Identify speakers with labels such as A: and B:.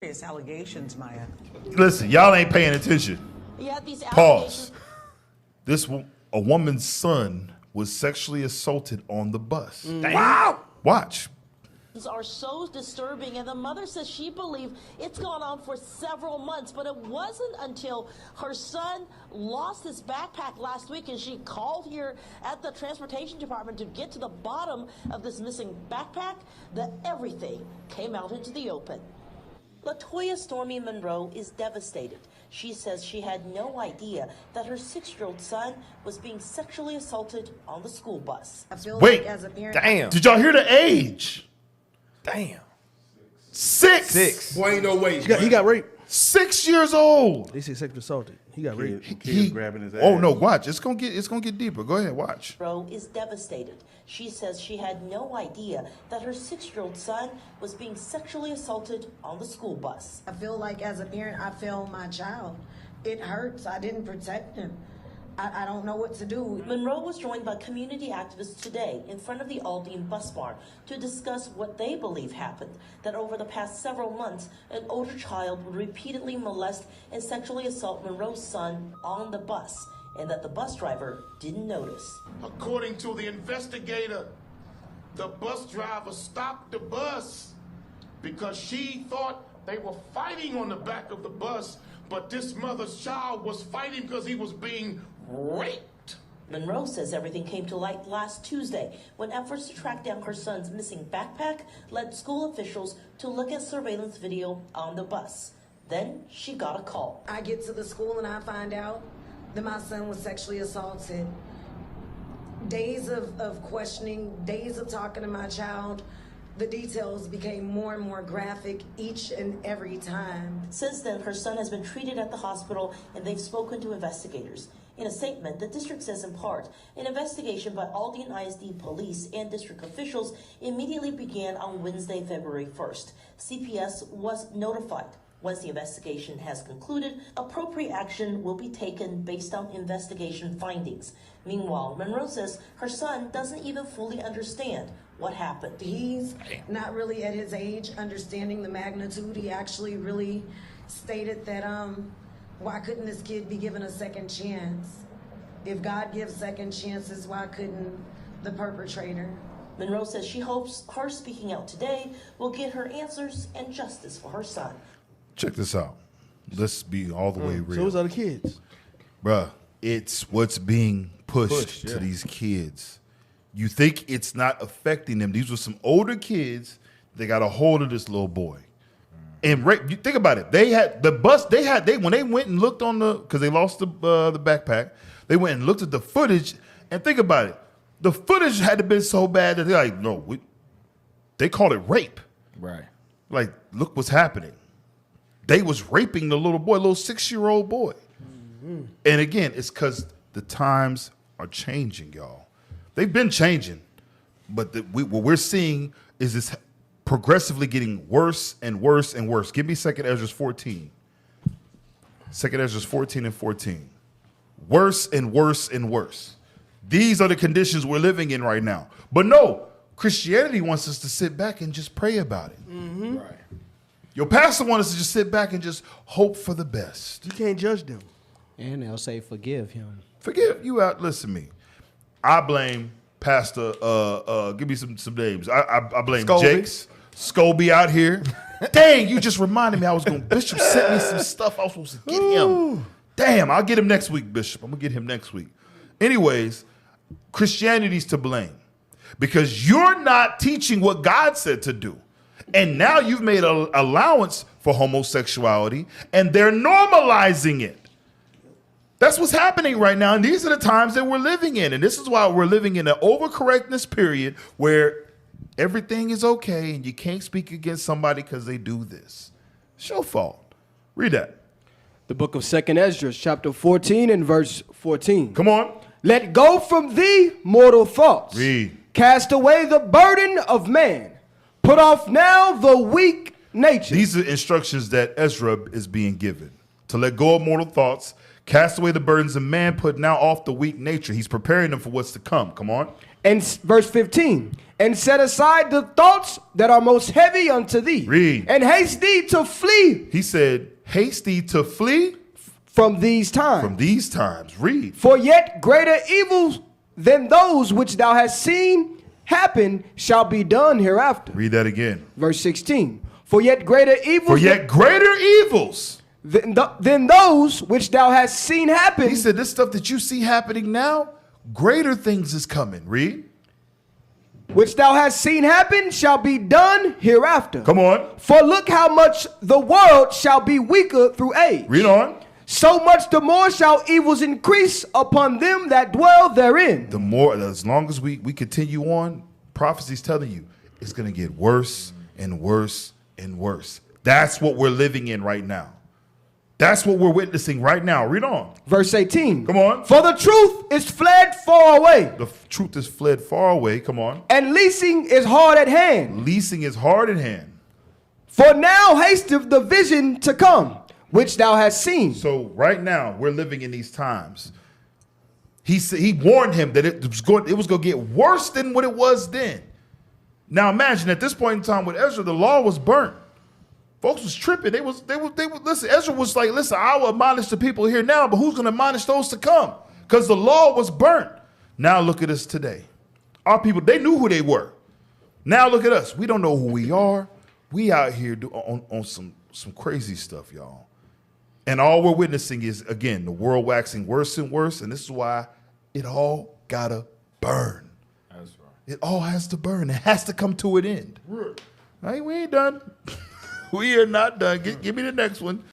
A: Allegations, Maya.
B: Listen, y'all ain't paying attention.
C: Yeah, these
B: Pause. A woman's son was sexually assaulted on the bus. Wow. Watch.
C: Are so disturbing, and the mother says she believed it's gone on for several months, but it wasn't until her son lost his backpack last week and she called here at the transportation department to get to the bottom of this missing backpack that everything came out into the open. Latoya Stormy Monroe is devastated. She says she had no idea that her 6-year-old son was being sexually assaulted on the school bus.
A: I feel
B: Wait,
A: like as a parent,
D: Damn.
B: did y'all hear the age?
D: Damn.
B: 6.
E: Boy, ain't no way.
F: He got raped.
B: 6 years old.
F: They say sexually assaulted. He got raped.
D: Kid grabbing his ass.
B: Oh no, watch. It's gonna get deeper. Go ahead, watch.
C: Monroe is devastated. She says she had no idea that her 6-year-old son was being sexually assaulted on the school bus.
A: I feel like as a parent, I failed my child. It hurts. I didn't protect him. I don't know what to do.
C: Monroe was joined by community activists today in front of the Aldine bus barn to discuss what they believe happened, that over the past several months, an older child would repeatedly molest and sexually assault Monroe's son on the bus, and that the bus driver didn't notice.
G: According to the investigator, the bus driver stopped the bus because she thought they were fighting on the back of the bus, but this mother's child was fighting because he was being raped.
C: Monroe says everything came to light last Tuesday when efforts to track down her son's missing backpack led school officials to look at surveillance video on the bus. Then she got a call.
A: I get to the school and I find out that my son was sexually assaulted. Days of questioning, days of talking to my child, the details became more and more graphic each and every time.
C: Since then, her son has been treated at the hospital and they've spoken to investigators. In a statement, the district says in part, an investigation by Aldine ISD police and district officials immediately began on Wednesday, February 1st. CPS was notified. Once the investigation has concluded, appropriate action will be taken based on investigation findings. Meanwhile, Monroe says her son doesn't even fully understand what happened.
A: He's not really at his age understanding the magnitude. He actually really stated that why couldn't this kid be given a second chance? If God gives second chances, why couldn't the perpetrator?
C: Monroe says she hopes her speaking out today will get her answers and justice for her son.
B: Check this out. Let's be all the way real.
F: So those other kids.
B: Bruh, it's what's being pushed to these kids. You think it's not affecting them. These were some older kids. They got a hold of this little boy. And you think about it. They had the bus. When they went and looked on because they lost the backpack. They went and looked at the footage. And think about it. The footage had to been so bad that they're like, no, they call it rape.
D: Right.
B: Like, look what's happening. They was raping the little boy, little 6-year-old boy. Mm-hmm. And again, it's because the times are changing, y'all. They've been changing, but what we're seeing is this progressively getting worse and worse and worse. Give me 2nd Esdras 14. 2nd Esdras 14 and 14. Worse and worse and worse. These are the conditions we're living in right now. But no, Christianity wants us to sit back and just pray about it.
F: Mm-hmm.
B: Right. Your pastor wants us to just sit back and just hope for the best.
F: You can't judge them.
H: And they'll say, forgive him.
B: Forgive you out. Listen to me. I blame Pastor. Give me some names. I blame
D: Scobie.
B: Jakes, Scobie out here. Dang, you just reminded me. Bishop sent me some stuff I was supposed to get him. Damn, I'll get him next week, Bishop. I'm gonna get him next week. Anyways, Christianity's to blame because you're not teaching what God said to do. And now you've made an allowance for homosexuality, and they're normalizing it. That's what's happening right now, and these are the times that we're living in. And this is why we're living in an overcorrectness period where everything is okay, and you can't speak against somebody because they do this. It's your fault. Read that.
I: The book of 2nd Esdras, chapter 14 and verse 14.
B: Come on.
I: Let go from thee mortal thoughts.
B: Read.
I: Cast away the burden of man. Put off now the weak nature.
B: These are instructions that Ezra is being given. To let go of mortal thoughts, Cast away the burdens of man, put now off the weak nature. He's preparing them for what's to come. Come on.
I: And verse 15. And set aside the thoughts that are most heavy unto thee.
B: Read.
I: And haste thee to flee
B: He said, haste thee to flee
I: from these times.
B: from these times. Read.
I: For yet greater evils than those which thou hast seen happen shall be done hereafter.
B: Read that again.
I: Verse 16. For yet greater evils
B: For yet greater evils.
I: than those which thou hast seen happen.
B: He said, this stuff that you see happening now, greater things is coming. Read.
I: Which thou hast seen happen shall be done hereafter.
B: Come on.
I: For look how much the world shall be weaker through age.
B: Read on.
I: So much the more shall evils increase upon them that dwell therein.
B: The more, as long as we continue on, prophecy's telling you it's going to get worse and worse and worse. That's what we're living in right now. That's what we're witnessing right now. Read on.
I: Verse 18.
B: Come on.
I: For the truth is fled far away,
B: The truth is fled far away. Come on.
I: and leasing is hard at hand.
B: Leasing is hard in hand.
I: For now hasteth the vision to come, which thou hast seen.
B: So right now we're living in these times. He warned him that it was going to get worse than what it was then. Now imagine at this point in time with Ezra, the law was burnt. Folks was tripping. They was listen. Ezra was like, listen, I will admonish the people here now, but who's going to admonish those to come? Because the law was burnt. Now look at us today. Our people, they knew who they were. Now look at us. We don't know who we are. We out here on some crazy stuff, y'all. And all we're witnessing is, again, the world waxing worse and worse. And this is why it all gotta burn.
G: That's right.
B: It all has to burn. It has to come to an end.
G: Right.
B: Right, we ain't done. We are not done. Give me the next one.